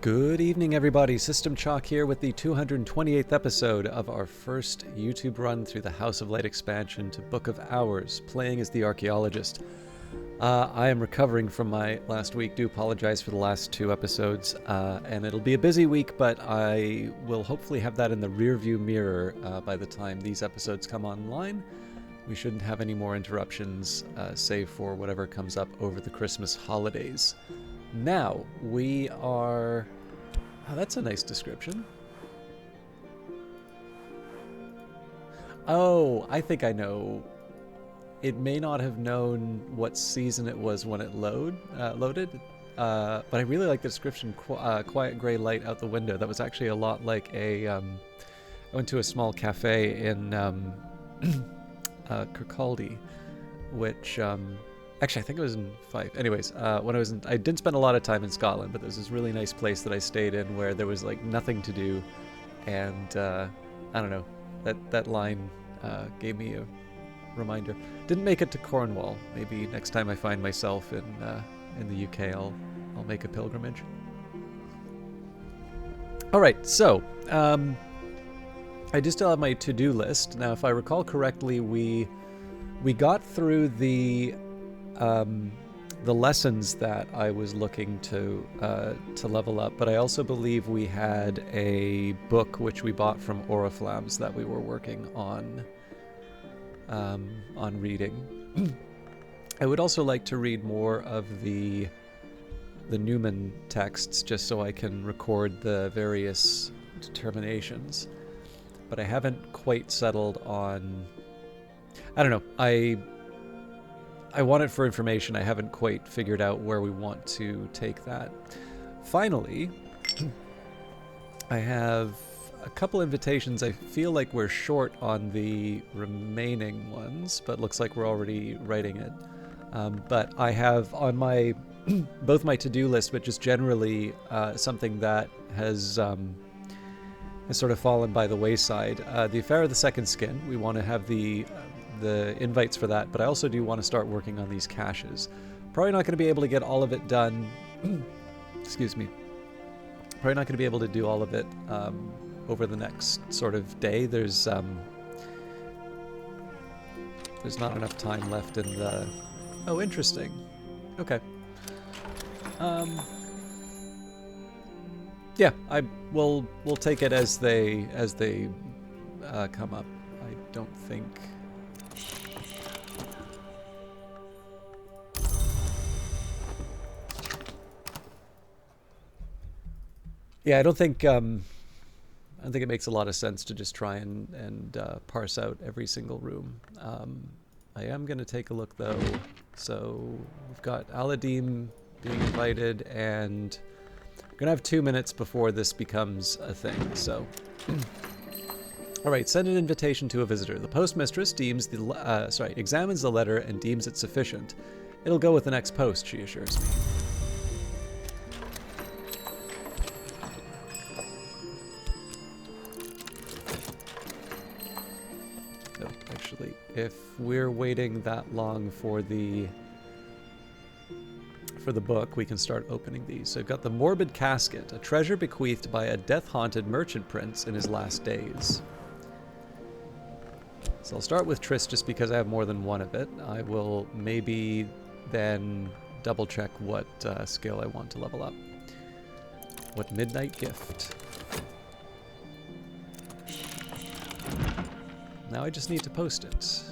Good evening, everybody. System Chalk here with the 228th episode of our first YouTube run through the House of Light expansion to Book of Hours, playing as the Archaeologist. I am recovering from my last week. Do apologize for the last two episodes, and it'll be a busy week, but I will hopefully have that in the rearview mirror by the time these episodes come online. We shouldn't have any more interruptions, save for whatever comes up over the Christmas holidays. Now, we are... Oh, that's a nice description. Oh, I think I know. It may not have known what season it was when it loaded, but I really like the description, quiet gray light out the window. That was actually a lot like a... I went to a small cafe in Kirkcaldy, which... Actually, I think it was in Fife. Anyways, when I didn't spend a lot of time in Scotland, but there's this really nice place that I stayed in where there was like nothing to do, and I don't know, that line gave me a reminder. Didn't make it to Cornwall. Maybe next time I find myself in the UK, I'll make a pilgrimage. All right, so I do still have my to-do list. Now, if I recall correctly, we got through the lessons that I was looking to level up, but I also believe we had a book which we bought from Oriflammes that we were working on reading. I would also like to read more of the Newman texts just so I can record the various determinations, but I haven't quite settled on... I don't know, I want it for information. I haven't quite figured out where we want to take that. Finally, I have a couple invitations. I feel like we're short on the remaining ones, but looks like we're already writing it. But I have on my both my to-do list, but just generally something that has sort of fallen by the wayside. The Affair of the Second Skin. We want to have the invites for that, but I also do want to start working on these caches. Probably not going to be able to get all of it done. Excuse me. Probably not going to be able to do all of it over the next sort of day. There's not enough time left in the... Oh, interesting. Okay. Yeah, we'll take it as they come up. I don't think... Yeah, I don't think it makes a lot of sense to just try and parse out every single room. I am going to take a look, though. So we've got Aladim being invited, and we're going to have 2 minutes before this becomes a thing. So, all right, send an invitation to a visitor. The postmistress examines the letter and deems it sufficient. It'll go with the next post, she assures me. If we're waiting that long for the book, we can start opening these. So I've got the Morbid Casket, a treasure bequeathed by a death-haunted merchant prince in his last days. So I'll start with Triss just because I have more than one of it. I will maybe then double-check what skill I want to level up. What Midnight Gift? Now I just need to post it.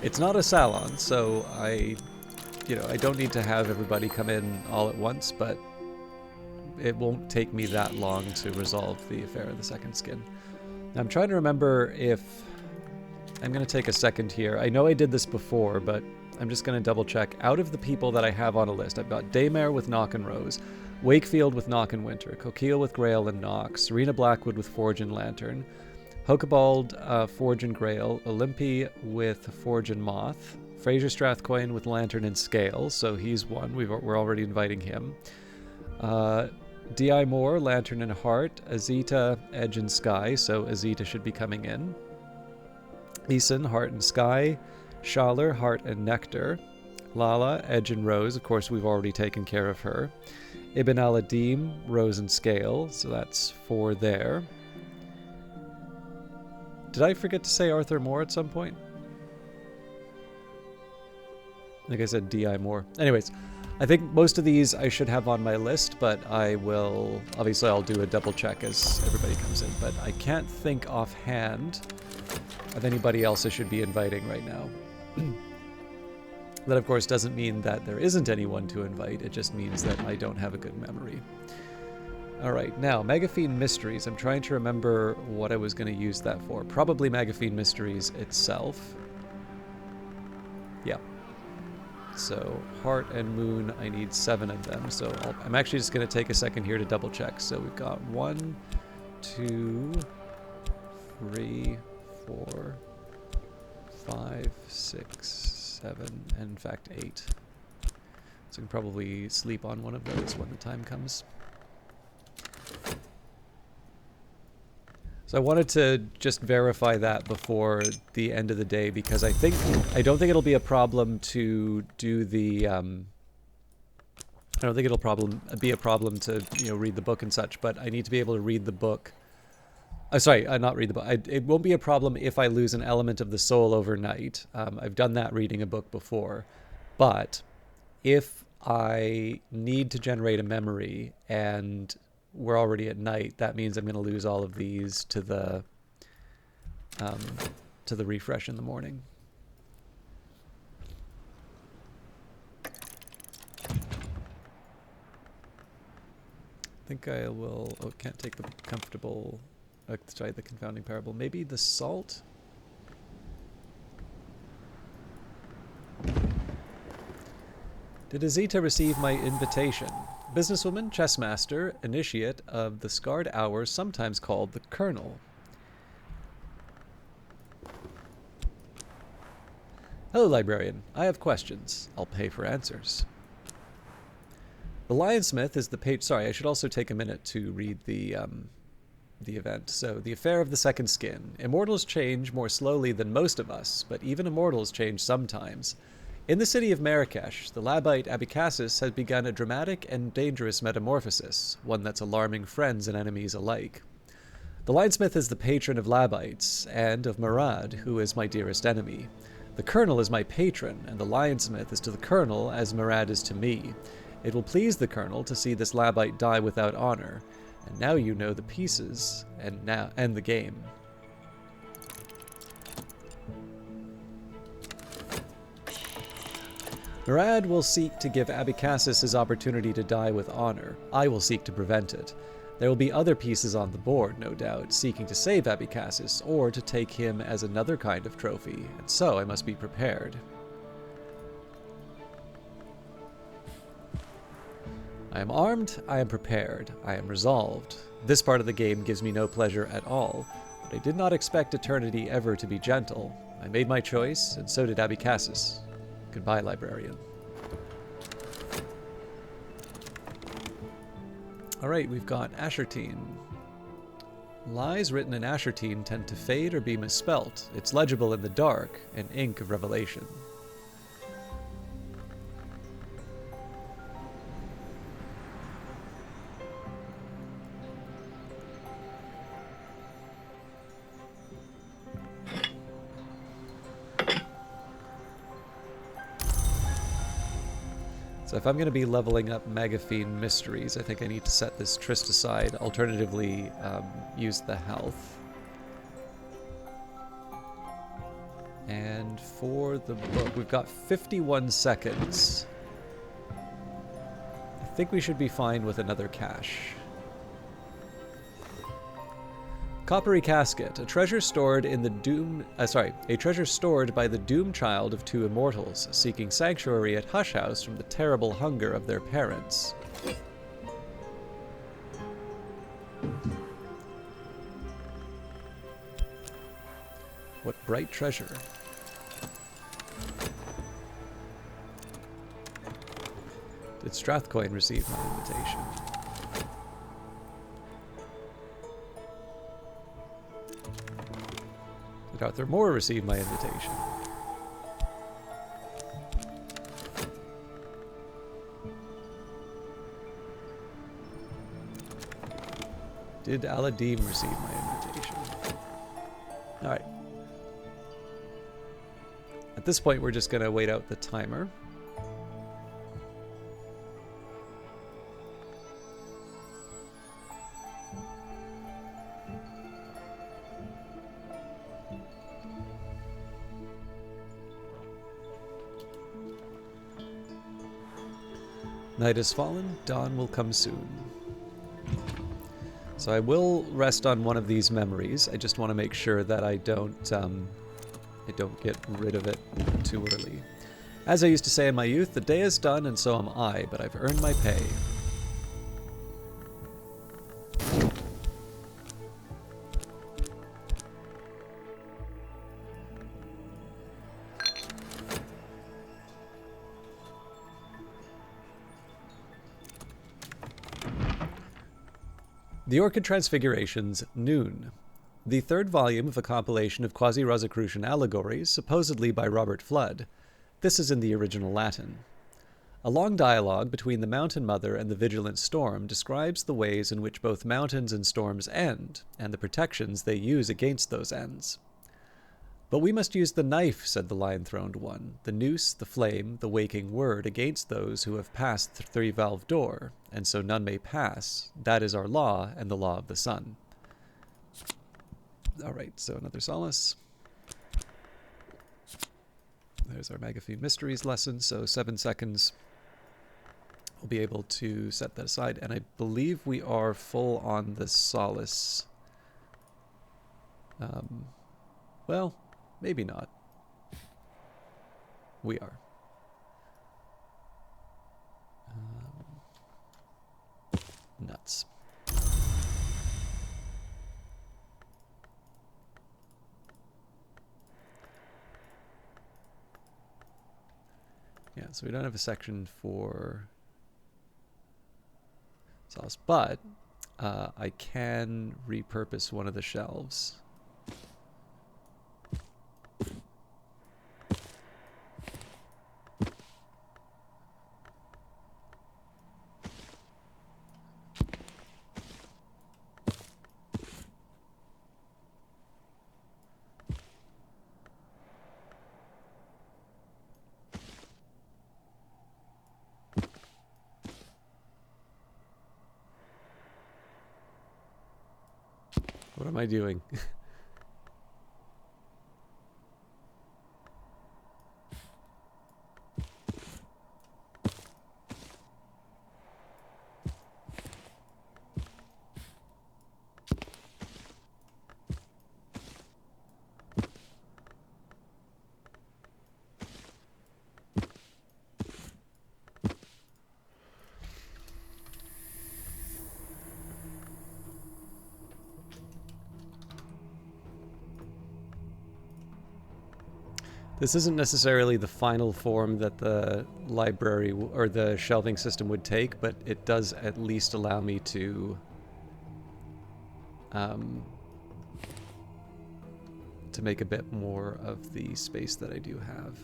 It's not a salon, so I don't need to have everybody come in all at once, but it won't take me that long to resolve the Affair of the Second Skin. Now, I'm trying to remember if... I'm going to take a second here. I know I did this before, but I'm just going to double check. Out of the people that I have on a list, I've got Daymare with Knock and Rose, Wakefield with Knock and Winter, Coquille with Grail and Nox, Serena Blackwood with Forge and Lantern, Hokebald, Forge and Grail, Olympi with Forge and Moth, Fraser Strathcoyne with Lantern and Scale, so he's one. We're already inviting him. D.I. Moore, Lantern and Heart. Azita, Edge and Sky, so Azita should be coming in. Eason, Heart and Sky. Schaller, Heart and Nectar. Lala, Edge and Rose, of course we've already taken care of her. Ibn al-Adim, Rose and Scale, so that's 4 there. Did I forget to say Arthur Moore at some point? I think I said D.I. Moore. Anyways, I think most of these I should have on my list, but I will... Obviously, I'll do a double check as everybody comes in, but I can't think offhand of anybody else I should be inviting right now. That, of course, doesn't mean that there isn't anyone to invite. It just means that I don't have a good memory. All right, now, Magaphine Mysteries. I'm trying to remember what I was going to use that for. Probably Magaphine Mysteries itself. Yeah. So, Heart and Moon, I need 7 of them. So, I'm actually just going to take a second here to double check. So, we've got 1, 2, 3, 4, 5, 6, 7, and in fact 8. So I can probably sleep on one of those when the time comes. So I wanted to just verify that before the end of the day, because I don't think it'll be a problem to do the I don't think it'll be a problem to, you know, read the book and such, but I need to be able to read the book. Sorry, not read the book. It won't be a problem if I lose an element of the soul overnight. I've done that reading a book before. But if I need to generate a memory and we're already at night, that means I'm going to lose all of these to the refresh in the morning. I think I will... Oh, can't take the comfortable... sorry, the confounding parable. Maybe the salt? Did Azita receive my invitation? Businesswoman, chessmaster, initiate of the scarred hours, sometimes called the Colonel. Hello, librarian. I have questions. I'll pay for answers. The Lionsmith is the Sorry, I should also take a minute to read the event. So, the affair of the second skin. Immortals change more slowly than most of us, but even immortals change sometimes. In the city of Marrakesh, the Labite Abykassis has begun a dramatic and dangerous metamorphosis, one that's alarming friends and enemies alike. The Lionsmith is the patron of Labites, and of Murad, who is my dearest enemy. The Colonel is my patron, and the Lionsmith is to the Colonel as Murad is to me. It will please the Colonel to see this Labite die without honor, and now you know the pieces, and the game. Murad will seek to give Abykassis his opportunity to die with honor. I will seek to prevent it. There will be other pieces on the board, no doubt, seeking to save Abykassis, or to take him as another kind of trophy, and so I must be prepared. I am armed, I am prepared, I am resolved. This part of the game gives me no pleasure at all, but I did not expect eternity ever to be gentle. I made my choice, and so did Abykassis. Goodbye, librarian. Alright, we've got Ashertine. Lies written in Ashertine tend to fade or be misspelt. It's legible in the dark, an ink of revelation. So if I'm going to be leveling up Magaphine Mysteries, I think I need to set this Trist aside. Alternatively, use the health. And for the book, we've got 51 seconds. I think we should be fine with another cache. Coppery Casket, a treasure stored in the a treasure stored by the doomed child of two immortals, seeking sanctuary at Hush House from the terrible hunger of their parents. What bright treasure. Did Strathcoin receive my invitation? Did Arthur Moore receive my invitation? Did Aladim receive my invitation? Alright. At this point, we're just going to wait out the timer. Night has fallen, dawn will come soon. So I will rest on one of these memories. I just want to make sure that I don't get rid of it too early. As I used to say in my youth, the day is done and so am I, but I've earned my pay. The Orchid Transfigurations, Noon. The third volume of a compilation of quasi-Rosicrucian allegories, supposedly by Robert Flood. This is in the original Latin. A long dialogue between the Mountain Mother and the Vigilant Storm describes the ways in which both mountains and storms end, and the protections they use against those ends. But we must use the knife, said the lion-throned one, the noose, the flame, the waking word, against those who have passed the three-valve door, and so none may pass. That is our law, and the law of the sun. Alright, so another solace. There's our Magaphine Mysteries lesson, so 7 seconds. We'll be able to set that aside, and I believe we are full on the solace. Well, maybe not. We are. Nuts. Yeah, so we don't have a section for sauce, but I can repurpose one of the shelves. What am I doing? This isn't necessarily the final form that the library or the shelving system would take, but it does at least allow me to make a bit more of the space that I do have.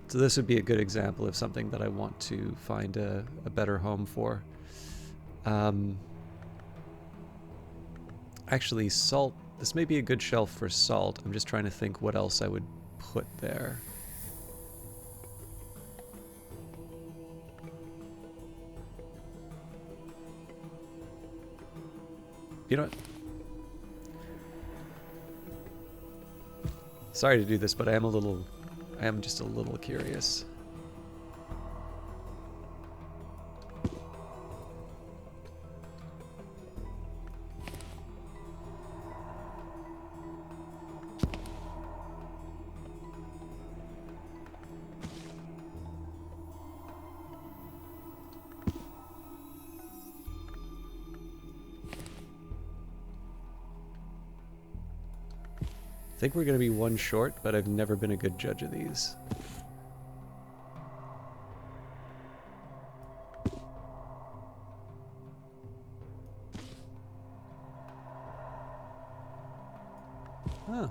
So this would be a good example of something that I want to find a better home for. Actually, salt. This may be a good shelf for salt. I'm just trying to think what else I would put there. You know what? Sorry to do this, but I am just a little curious. I think we're going to be one short, but I've never been a good judge of these. Oh.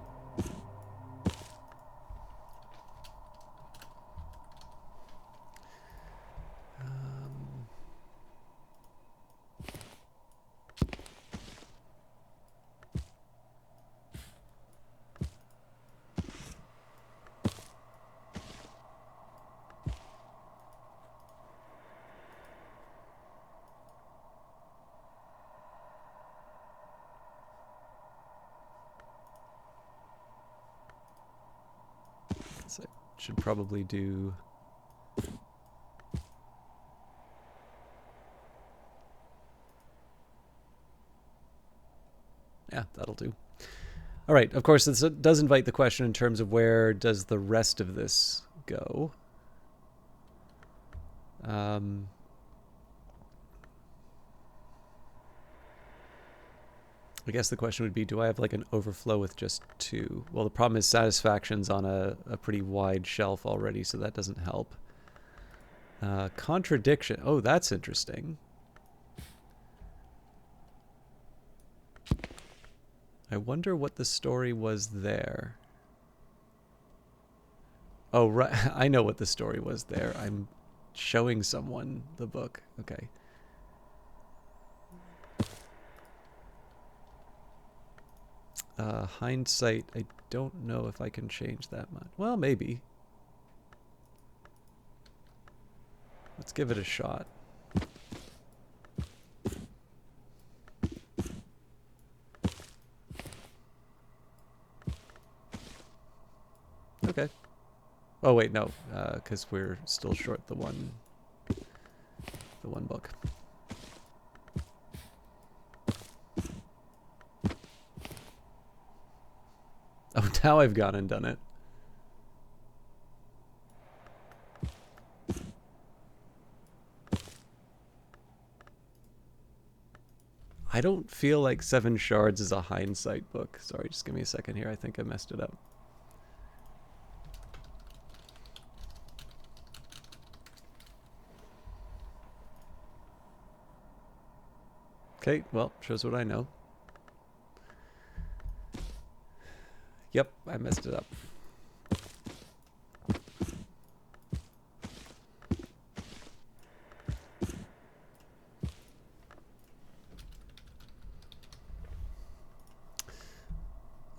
So I should probably do... Yeah, that'll do. All right, of course, this does invite the question in terms of where does the rest of this go? I guess the question would be, do I have like an overflow with just 2? Well, the problem is satisfaction's on a pretty wide shelf already, so that doesn't help. Contradiction. Oh, that's interesting. I wonder what the story was there. Oh, right. I know what the story was there. I'm showing someone the book. Okay. Hindsight, I don't know if I can change that much. Well, maybe. Let's give it a shot. Okay. Oh, wait, no, because we're still short the one book. Oh, now I've gone and done it. I don't feel like 7 Shards is a hindsight book. Sorry, just give me a second here. I think I messed it up. Okay, well, shows what I know. Yep, I messed it up.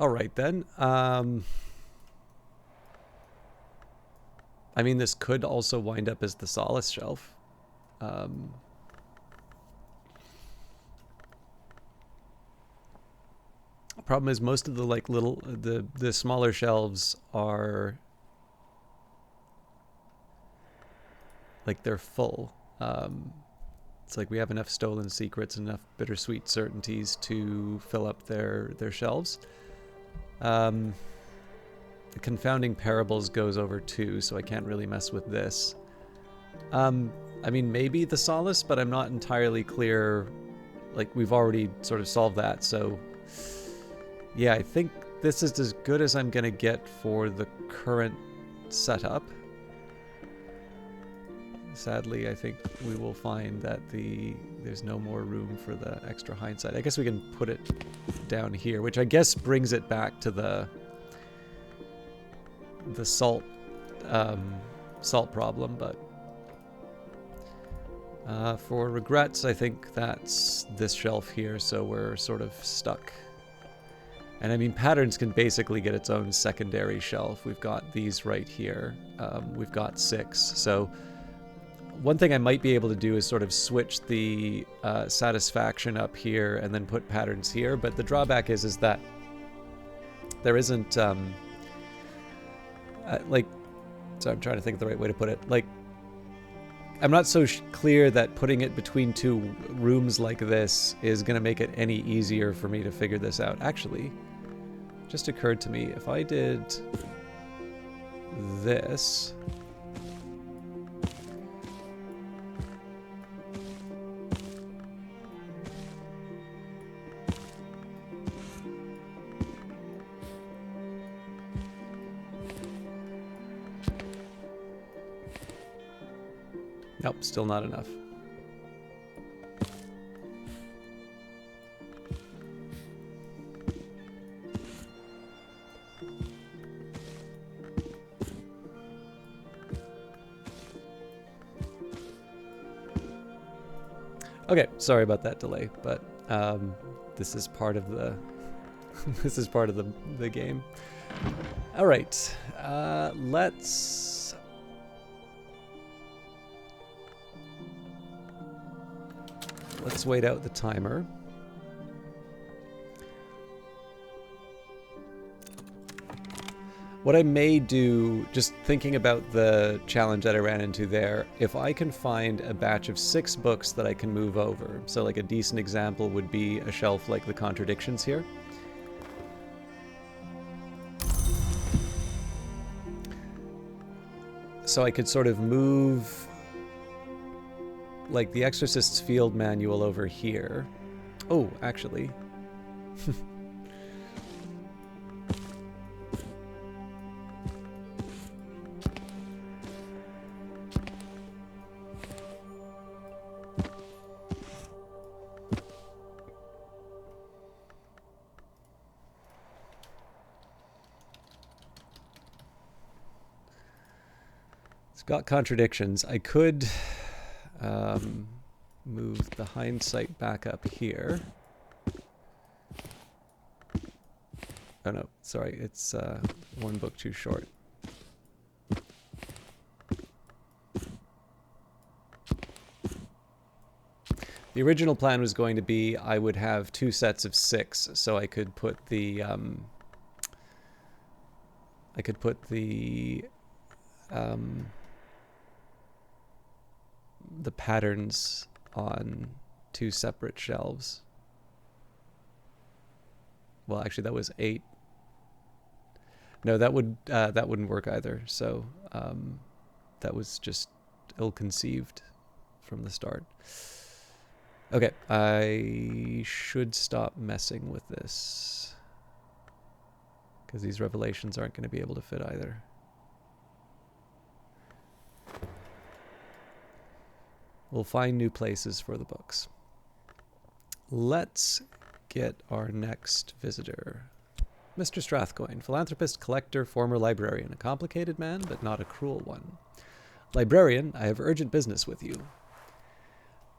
All right, then. I mean, this could also wind up as the Solace Shelf. Problem is, most of the like little the smaller shelves are like they're full. It's like we have enough stolen secrets, enough bittersweet certainties to fill up their shelves. The confounding parables goes over 2, so I can't really mess with this. I mean, maybe the Solace, but I'm not entirely clear. Like, we've already sort of solved that, so yeah, I think this is as good as I'm gonna get for the current setup. Sadly, I think we will find that there's no more room for the extra hindsight. I guess we can put it down here, which I guess brings it back to the salt problem, but for regrets, I think that's this shelf here, so we're sort of stuck. And I mean, patterns can basically get its own secondary shelf. We've got these right here. We've got 6. So one thing I might be able to do is sort of switch the satisfaction up here and then put patterns here. But the drawback is that there isn't like, so I'm trying to think of the right way to put it. Like, I'm not so clear that putting it between 2 rooms like this is going to make it any easier for me to figure this out. Actually, just occurred to me, if I did this... Nope, still not enough. Okay, sorry about that delay, but this is part of the this is part of the game. All right, let's wait out the timer. What I may do, just thinking about the challenge that I ran into there, if I can find a batch of 6 books that I can move over, so like a decent example would be a shelf like the Contradictions here. So I could sort of move like the Exorcist's Field Manual over here. Oh, actually. Got Contradictions. I could move the Hindsight back up here. Oh no, sorry, it's one book too short. The original plan was going to be I would have 2 sets of 6, so I could put the patterns on 2 separate shelves. Well, actually, that was 8. No, that wouldn't work either. So that was just ill-conceived from the start. Okay, I should stop messing with this because these revelations aren't going to be able to fit either. We'll find new places for the books. Let's get our next visitor. Mr. Strathcoyne, philanthropist, collector, former librarian. A complicated man, but not a cruel one. Librarian, I have urgent business with you.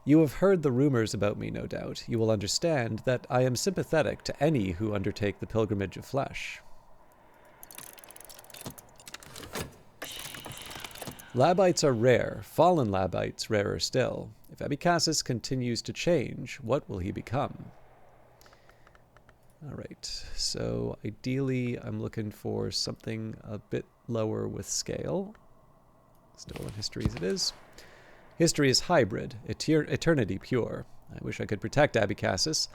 You have heard the rumors about me, no doubt. You will understand that I am sympathetic to any who undertake the pilgrimage of flesh. Labites are rare, fallen Labites rarer still. If Abbycassis continues to change, what will he become? Alright, so ideally I'm looking for something a bit lower with scale. Still in history as it is. History is hybrid, eternity pure. I wish I could protect Abbycassis.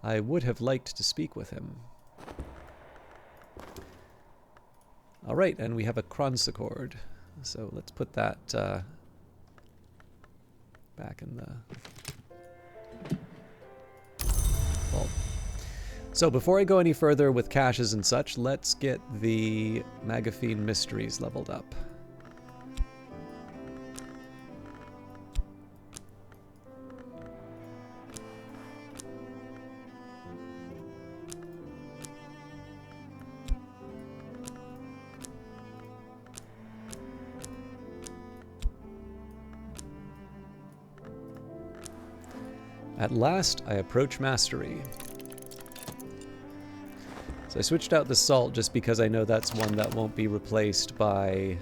I would have liked to speak with him. Alright, and we have a Chronsicord. So let's put that back in the vault. So before I go any further with caches and such, let's get the Magaphine Mysteries leveled up. At last, I approach mastery. So I switched out the salt just because I know that's one that won't be replaced by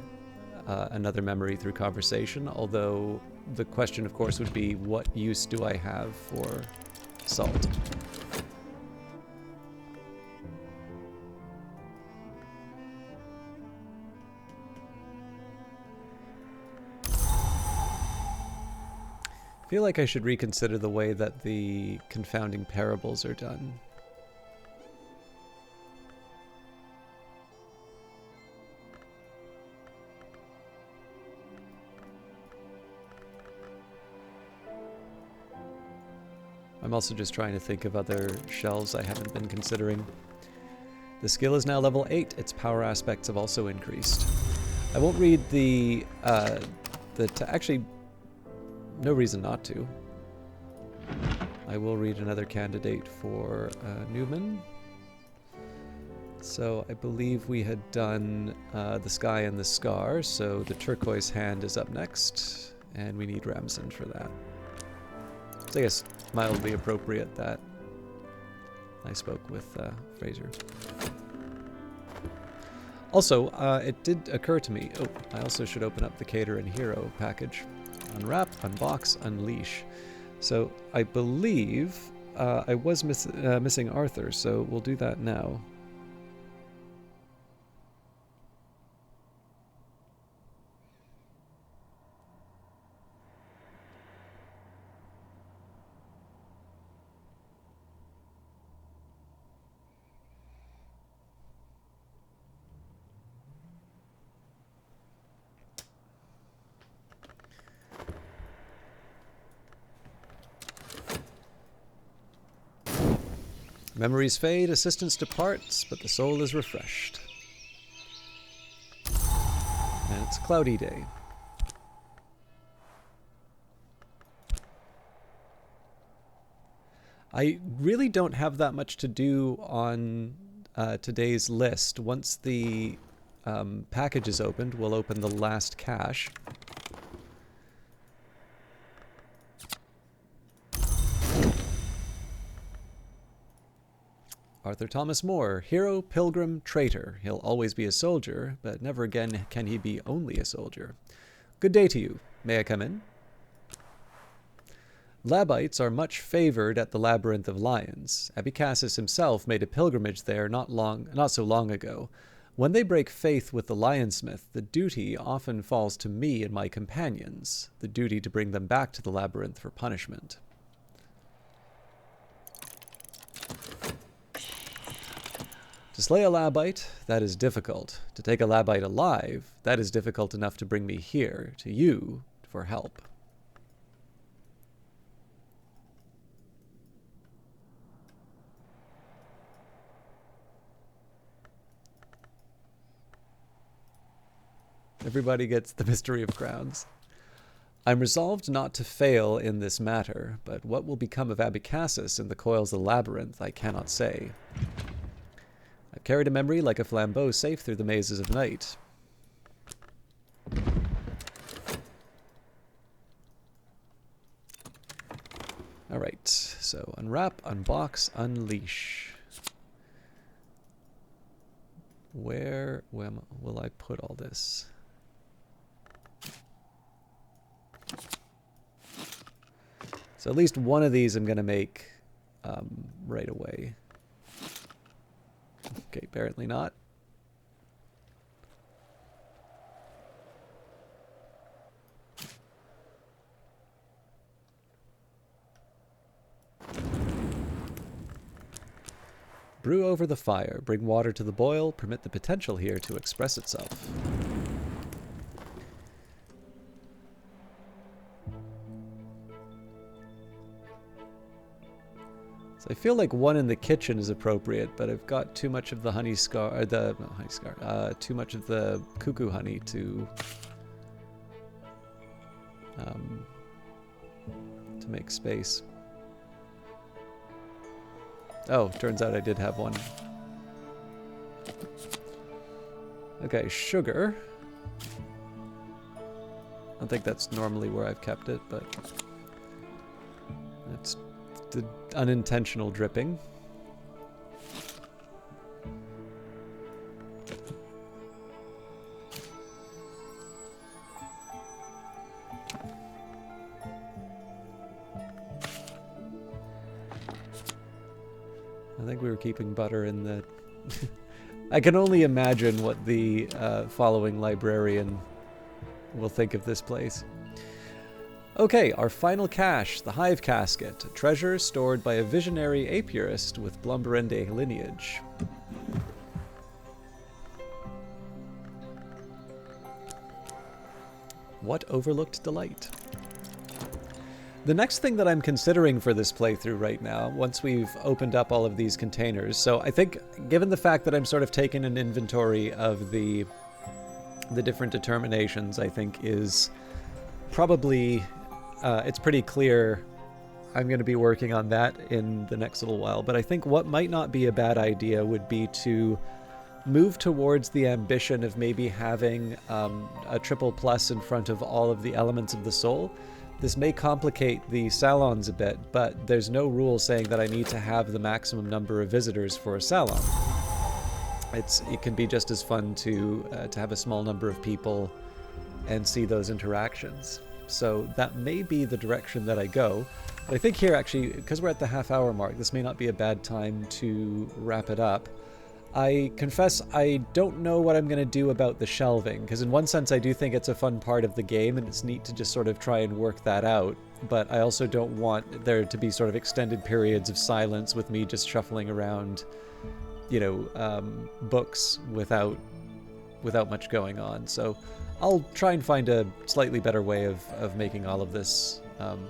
another memory through conversation, although the question, of course, would be what use do I have for salt? I feel like I should reconsider the way that the confounding parables are done. I'm also just trying to think of other shelves I haven't been considering. The skill is now level 8. Its power aspects have also increased. I won't read actually, no reason not to. I will read another candidate for Newman. So I believe we had done the Sky and the Scar, so the Turquoise Hand is up next, and we need Ramson for that. So I guess mildly appropriate that I spoke with Fraser. Also, it did occur to me, I also should open up the Cater and Hero package. Unwrap, unbox, unleash. So I believe I was missing Arthur, so we'll do that now. Memories fade, assistance departs, but the soul is refreshed. And it's a cloudy day. I really don't have that much to do on today's list. Once the package is opened, we'll open the last cache. Arthur Thomas More, hero, pilgrim, traitor. He'll always be a soldier, but never again can he be only a soldier. Good day to you. May I come in? Labites are much favored at the Labyrinth of Lions. Abicassis himself made a pilgrimage there not so long ago. When they break faith with the lionsmith, the duty often falls to me and my companions, the duty to bring them back to the labyrinth for punishment. To slay a Labite, that is difficult. To take a Labite alive, that is difficult enough to bring me here, to you, for help. Everybody gets the mystery of crowns. I'm resolved not to fail in this matter, but what will become of Abicassis in the coils of the labyrinth, I cannot say. I've carried a memory like a flambeau safe through the mazes of night. Alright, so unwrap, unbox, unleash. Where will I put all this? So at least one of these I'm going to make right away. Okay, apparently not. Brew over the fire, bring water to the boil, permit the potential here to express itself. So I feel like one in the kitchen is appropriate, but I've got too much of the honey scar, or the not honey scar, too much of the cuckoo honey to make space. Oh, turns out I did have one. Okay, sugar. I don't think that's normally where I've kept it, but it's the unintentional dripping. I think we were keeping butter in the... I can only imagine what the following librarian will think of this place. Okay, our final cache, the Hive Casket, a treasure stored by a visionary apiarist with Blumberende lineage. What overlooked delight? The next thing that I'm considering for this playthrough right now, once we've opened up all of these containers, so I think, given the fact that I'm sort of taking an inventory of the different determinations, I think is probably, it's pretty clear I'm going to be working on that in the next little while. But I think what might not be a bad idea would be to move towards the ambition of maybe having a triple plus in front of all of the elements of the soul. This may complicate the salons a bit, but there's no rule saying that I need to have the maximum number of visitors for a salon. It can be just as fun to have a small number of people and see those interactions. So that may be the direction that I go. But I think here, actually, because we're at the half-hour mark, this may not be a bad time to wrap it up. I confess I don't know what I'm going to do about the shelving, because in one sense I do think it's a fun part of the game and it's neat to just sort of try and work that out, but I also don't want there to be sort of extended periods of silence with me just shuffling around, you know, books without much going on. So I'll try and find a slightly better way of making all of this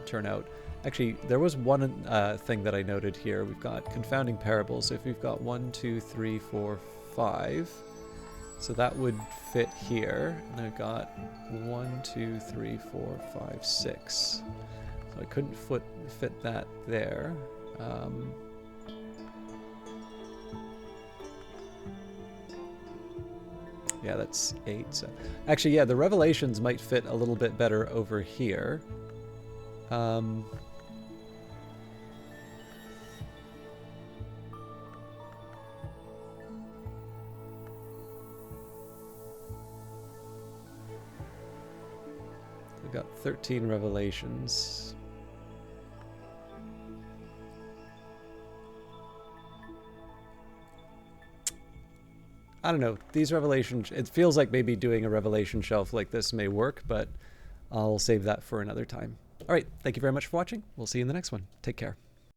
turn out. Actually, there was one thing that I noted here. We've got confounding parables. So if we've got 1, 2, 3, 4, 5, so that would fit here. And I've got 1, 2, 3, 4, 5, 6. So I couldn't fit that there. Yeah, that's 8. So actually, yeah, the Revelations might fit a little bit better over here. We've got 13 Revelations. I don't know. These Revelations, it feels like maybe doing a Revelation shelf like this may work, but I'll save that for another time. All right. Thank you very much for watching. We'll see you in the next one. Take care.